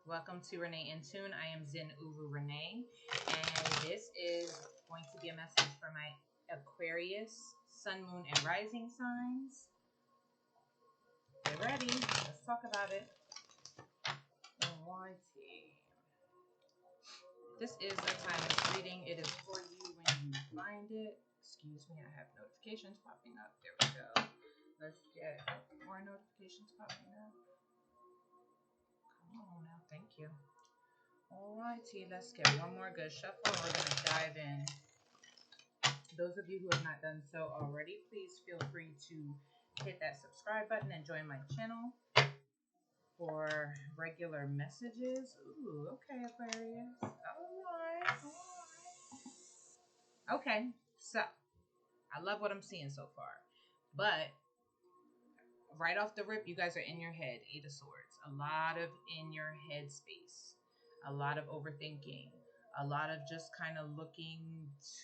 Welcome to Renee in Tune. I am Zin Uru Renee, and this is going to be a message for my Aquarius, Sun, Moon, and Rising signs. Get ready. Let's talk about it. Alrighty. This is a timeless reading. It is for you when you find it. Excuse me, I have notifications popping up. There we go. Let's get more notifications popping up. Come on now. Thank you. Alrighty, let's get one more good shuffle and we're going to dive in. Those of you who have not done so already, please feel free to hit that subscribe button and join my channel for regular messages. Ooh, okay, Aquarius. Alright. Okay, so I love what I'm seeing so far. But right off the rip, you guys are in your head. Eight of Swords. A lot of in your head space. A lot of overthinking. A lot of just kind of looking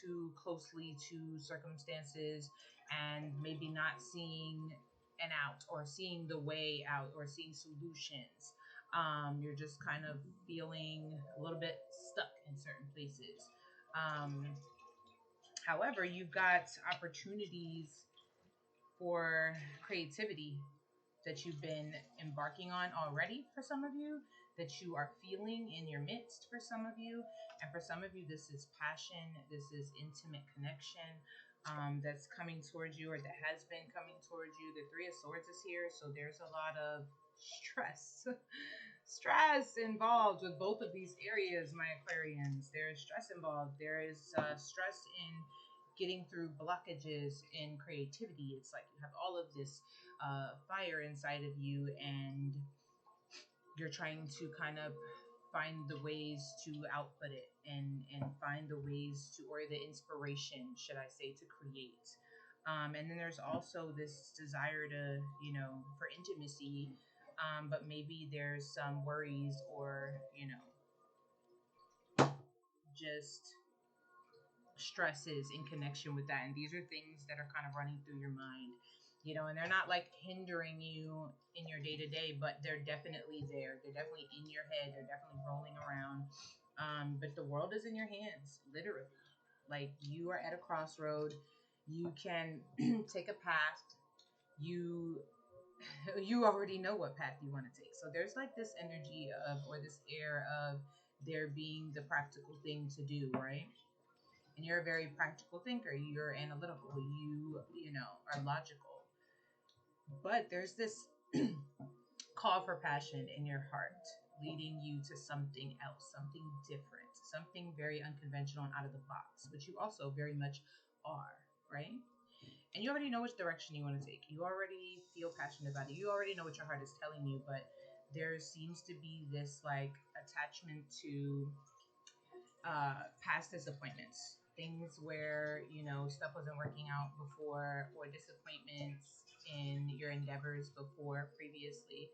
too closely to circumstances and maybe not seeing an out or seeing the way out or seeing solutions. You're just kind of feeling a little bit stuck in certain places. However, you've got opportunities for creativity that you've been embarking on already for some of you, that you are feeling in your midst for some of you. And for some of you, this is passion, this is intimate connection that's coming towards you, or that has been coming towards you. The Three of Swords is here, so there's a lot of stress. Stress involved with both of these areas, my Aquarians. There is stress involved. There is stress in getting through blockages in creativity. It's like you have all of this fire inside of you, and you're trying to kind of find the ways to output it and find the ways to, or the inspiration, should I say, to create. And then there's also this desire to, for intimacy, but maybe there's some worries or, just stresses in connection with that. And these are things that are kind of running through your mind, and they're not like hindering you in your day to day, but they're definitely there. They're definitely in your head. They're definitely rolling around. But the world is in your hands, literally. Like, you are at a crossroad. You can take a path. You already know what path you want to take. So there's like this energy of, or this air of, there being the practical thing to do, right? And you're a very practical thinker. You're analytical. You are logical. But there's this call for passion in your heart, leading you to something else, something different, something very unconventional and out of the box, which you also very much are, right? And you already know which direction you want to take. You already feel passionate about it. You already know what your heart is telling you, but there seems to be this like attachment to past disappointments, things where stuff wasn't working out before, or disappointments in your endeavors before previously.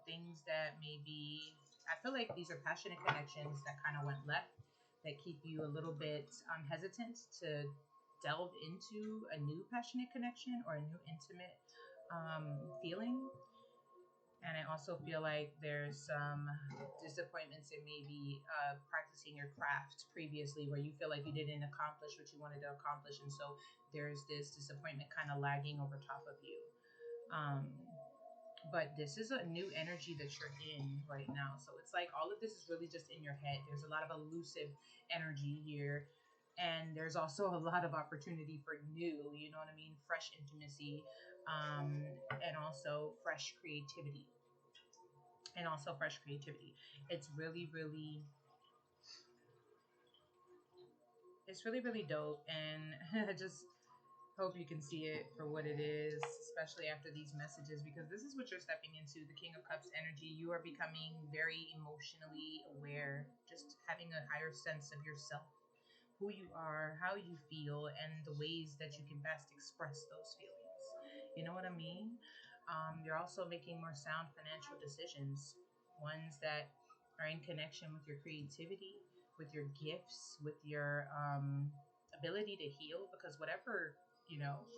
Things that maybe, I feel like these are passionate connections that kind of went left, that keep you a little bit hesitant to delve into a new passionate connection or a new intimate feeling. And I also feel like there's some disappointments in maybe practicing your craft previously, where you feel like you didn't accomplish what you wanted to accomplish. And so there's this disappointment kind of lagging over top of you. But this is a new energy that you're in right now. So it's like all of this is really just in your head. There's a lot of elusive energy here. And there's also a lot of opportunity for new, you know what I mean? Fresh intimacy, and also fresh creativity. It's really, really, dope. And I just hope you can see it for what it is, especially after these messages, because this is what you're stepping into, the King of Cups energy. You are becoming very emotionally aware, just having a higher sense of yourself, who you are, how you feel, and the ways that you can best express those feelings. You know what I mean? You're also making more sound financial decisions, ones that are in connection with your creativity, with your gifts, with your ability to heal. Because whatever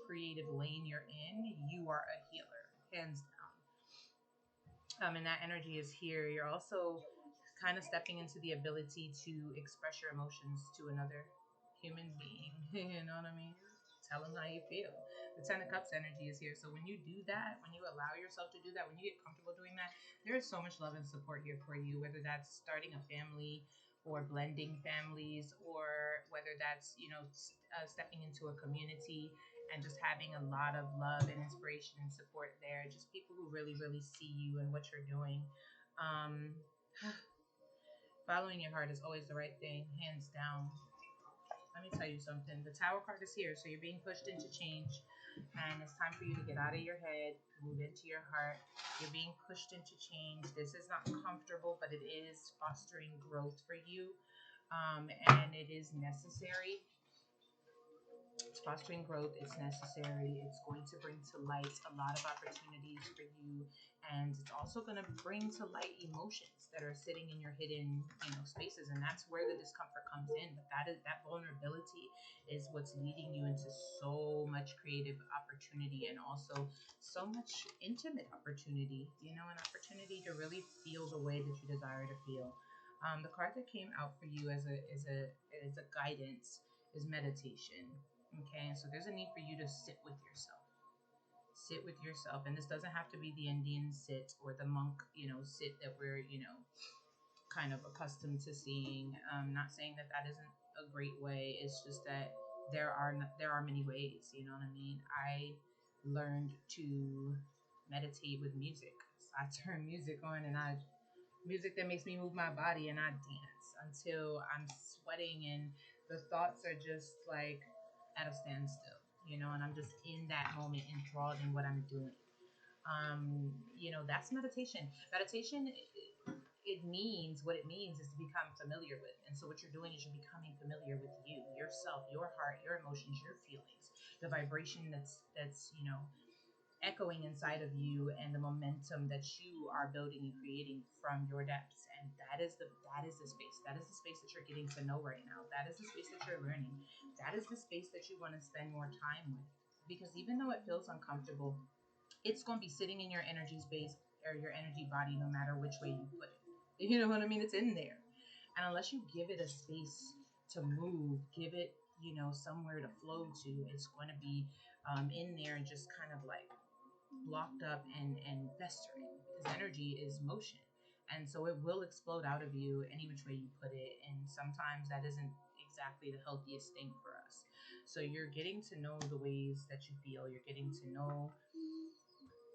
creative lane you're in, you are a healer, hands down. And that energy is here. You're also kind of stepping into the ability to express your emotions to another human being. You know what I mean? Tell them how you feel. The Ten of Cups energy is here. So when you do that, when you allow yourself to do that, when you get comfortable doing that, there is so much love and support here for you, whether that's starting a family or blending families, or whether that's, stepping into a community and just having a lot of love and inspiration and support there. Just people who really, really see you and what you're doing. Um, Following your heart is always the right thing, hands down. Let me tell you something. The Tower card is here, so you're being pushed into change, and it's time for you to get out of your head, move into your heart. You're being pushed into change. This is not comfortable, but it is fostering growth for you, and it is necessary. It's fostering growth. It's necessary. It's going to bring to light a lot of opportunities for you, and it's also going to bring to light emotions that are sitting in your hidden, spaces, and that's where the discomfort comes in. But that vulnerability is what's leading you into so much creative opportunity, and also so much intimate opportunity. An opportunity to really feel the way that you desire to feel. The card that came out for you as a guidance is meditation. Okay, so there's a need for you to sit with yourself. Sit with yourself. And this doesn't have to be the Indian sit or the monk, sit that we're, kind of accustomed to seeing. Not saying that that isn't a great way. It's just that there are many ways. You know what I mean? I learned to meditate with music. So I turn music on, and I music that makes me move my body, and I dance until I'm sweating and the thoughts are just like at a standstill, and I'm just in that moment enthralled in what I'm doing. That's meditation. Meditation, it means what it means is to become familiar with. And so what you're doing is you're becoming familiar with you, yourself, your heart, your emotions, your feelings, the vibration that's echoing inside of you, and the momentum that you are building and creating from your depths. And that is the space, that is the space that you're getting to know right now. That is the space that you're learning. That is the space that you want to spend more time with, because even though it feels uncomfortable, it's going to be sitting in your energy space or your energy body, no matter which way you put it. You know what I mean? It's in there. And unless you give it a space to move, give it, somewhere to flow to, it's going to be in there, just kind of like blocked up and festering, because energy is motion, and so it will explode out of you any which way you put it, and sometimes that isn't exactly the healthiest thing for us. So you're getting to know the ways that you feel. You're getting to know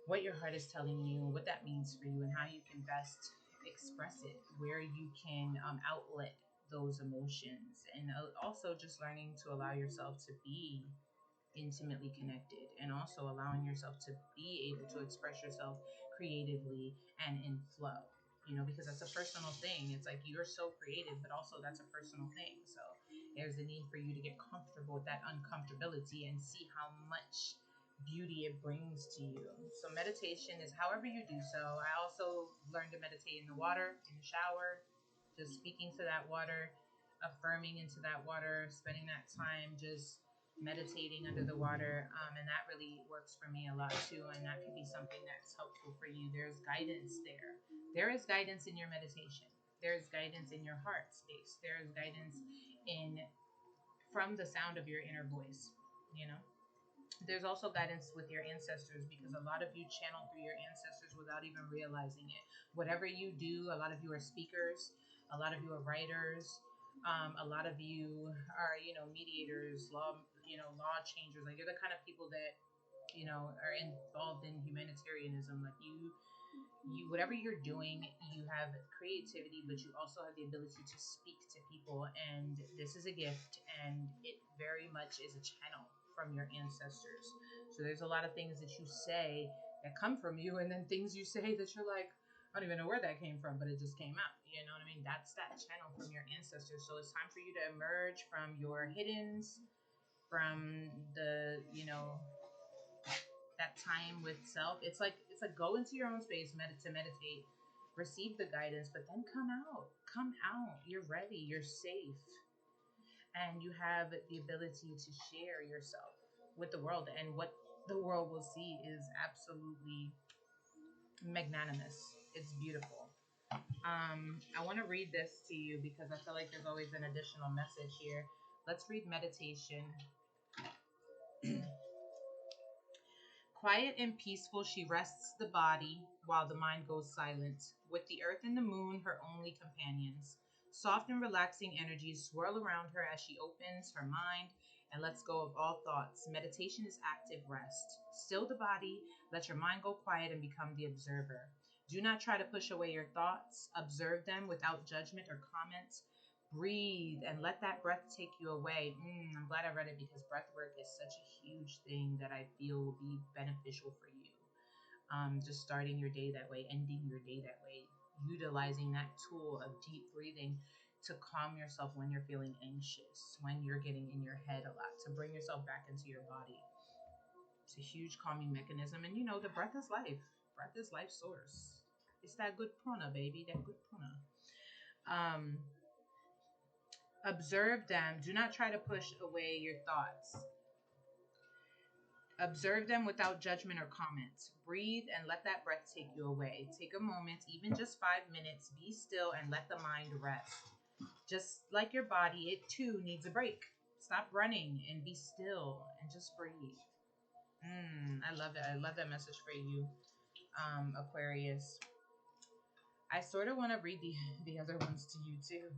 what your heart is telling you, what that means for you, and how you can best express it, where you can outlet those emotions, and also just learning to allow yourself to be intimately connected, and also allowing yourself to be able to express yourself creatively and in flow, because that's a personal thing. It's like you're so creative, but also that's a personal thing. So there's a need for you to get comfortable with that uncomfortability and see how much beauty it brings to you. So meditation is however you do so. I also learned to meditate in the water, in the shower, just speaking to that water, affirming into that water, spending that time just meditating under the water, and that really works for me a lot too, and that could be something that's helpful for you. There's guidance there. There is guidance in your meditation. There's guidance in your heart space. There is guidance in from the sound of your inner voice. you know there's also guidance with your ancestors, because a lot of you channel through your ancestors without even realizing it. Whatever you do, a lot of you are speakers, a lot of you are writers, a lot of you are, mediators, law changers. Like, you're the kind of people that, are involved in humanitarianism. Like, whatever you're doing, you have creativity, but you also have the ability to speak to people, and this is a gift, and it very much is a channel from your ancestors. So there's a lot of things that you say that come from you, and then things you say that you're like, I don't even know where that came from, but it just came out. You know what I mean? That's that channel from your ancestors. So it's time for you to emerge from your hiddens, from the, that time with self. It's like go into your own space, to meditate, receive the guidance, but then come out. Come out. You're ready. You're safe, and you have the ability to share yourself with the world. And what the world will see is absolutely magnanimous. It's beautiful. I want to read this to you because I feel like there's always an additional message here. Let's read meditation. Quiet and peaceful, she rests the body while the mind goes silent, with the earth and the moon her only companions. Soft and relaxing energies swirl around her as she opens her mind and lets go of all thoughts. Meditation is active rest. Still the body, let your mind go quiet and become the observer. Do not try to push away your thoughts. Observe them without judgment or comment. Breathe and let that breath take you away. I'm glad I read it because breath work is such a huge thing that I feel will be beneficial for you. Just starting your day that way, ending your day that way, utilizing that tool of deep breathing to calm yourself when you're feeling anxious, when you're getting in your head a lot, to bring yourself back into your body. It's a huge calming mechanism. And you know, the breath is life. Breath is life source. It's that good prana, baby, that good prana. Observe them. Do not try to push away your thoughts. Observe them without judgment or comment. Breathe and let that breath take you away. Take a moment, even just 5 minutes. Be still and let the mind rest. Just like your body, it too needs a break. Stop running and be still and just breathe. I love it. I love that message for you, Aquarius. I sort of want to read the other ones to you too,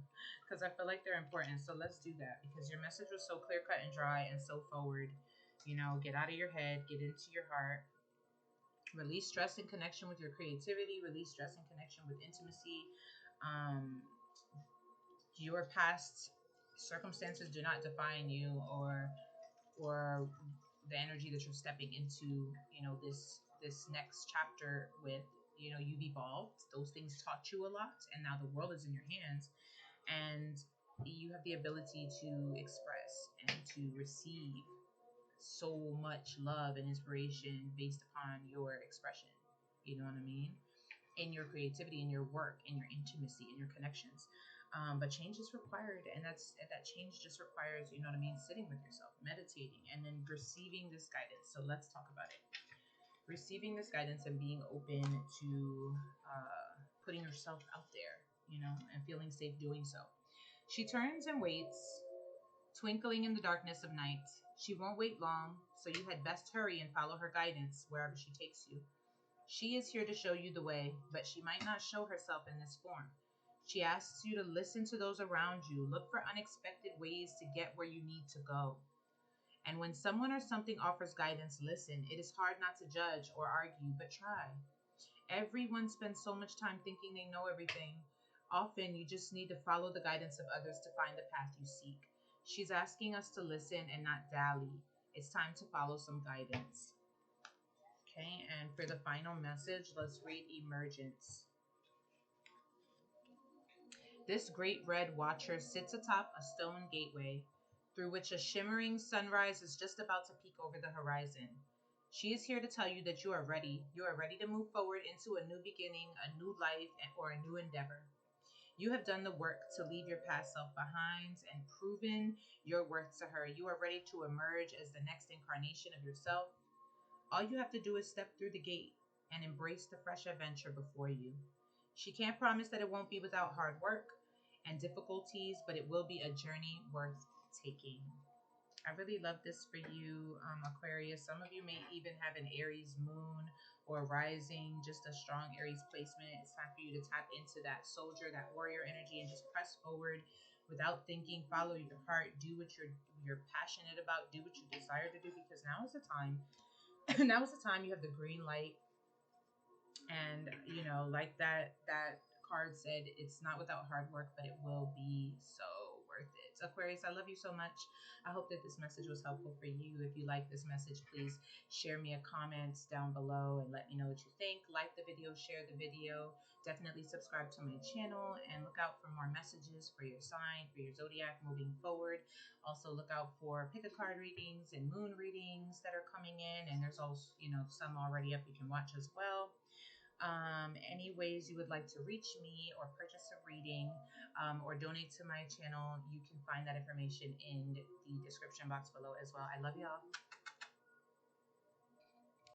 because I feel like they're important. So let's do that because your message was so clear cut and dry and so forward. You know, get out of your head, get into your heart. Release stress in connection with your creativity. Release stress in connection with intimacy. Your past circumstances do not define you or the energy that you're stepping into. You know, this next chapter with. You know, you've evolved. Those things taught you a lot, and now the world is in your hands, and you have the ability to express and to receive so much love and inspiration based upon your expression. You know what I mean? In your creativity, in your work, in your intimacy, in your connections. But change is required, and that change just requires, you know what I mean, sitting with yourself, meditating, and then receiving this guidance. So let's talk about it. Receiving this guidance and being open to putting yourself out there, you know, and feeling safe doing so. She turns and waits, twinkling in the darkness of night. She won't wait long, so you had best hurry and follow her guidance wherever she takes you. She is here to show you the way, but she might not show herself in this form. She asks you to listen to those around you, look for unexpected ways to get where you need to go. And when someone or something offers guidance, listen. It is hard not to judge or argue, but try. Everyone spends so much time thinking they know everything. Often, you just need to follow the guidance of others to find the path you seek. She's asking us to listen and not dally. It's time to follow some guidance. Okay, and for the final message, let's read Emergence. This great red watcher sits atop a stone gateway through which a shimmering sunrise is just about to peek over the horizon. She is here to tell you that you are ready. You are ready to move forward into a new beginning, a new life, or a new endeavor. You have done the work to leave your past self behind and proven your worth to her. You are ready to emerge as the next incarnation of yourself. All you have to do is step through the gate and embrace the fresh adventure before you. She can't promise that it won't be without hard work and difficulties, but it will be a journey worth taking. I really love this for you, Aquarius. Some of you may even have an Aries moon or rising, just a strong Aries placement. It's time for you to tap into that soldier, that warrior energy, and just press forward without thinking. Follow your heart. Do what you're passionate about. Do what you desire to do, because now is the time. Now is the time. You have the green light, and you know, like that card said, it's not without hard work, but it will be so worth it. So Aquarius, I love you so much. I hope that this message was helpful for you. If you like this message, please share me a comment down below and let me know what you think. Like the video, share the video. Definitely subscribe to my channel and look out for more messages for your sign, for your zodiac moving forward. Also look out for pick a card readings and moon readings that are coming in, and there's also, you know, some already up you can watch as well. Any ways you would like to reach me or purchase a reading, or donate to my channel, you can find that information in the description box below as well. I love y'all.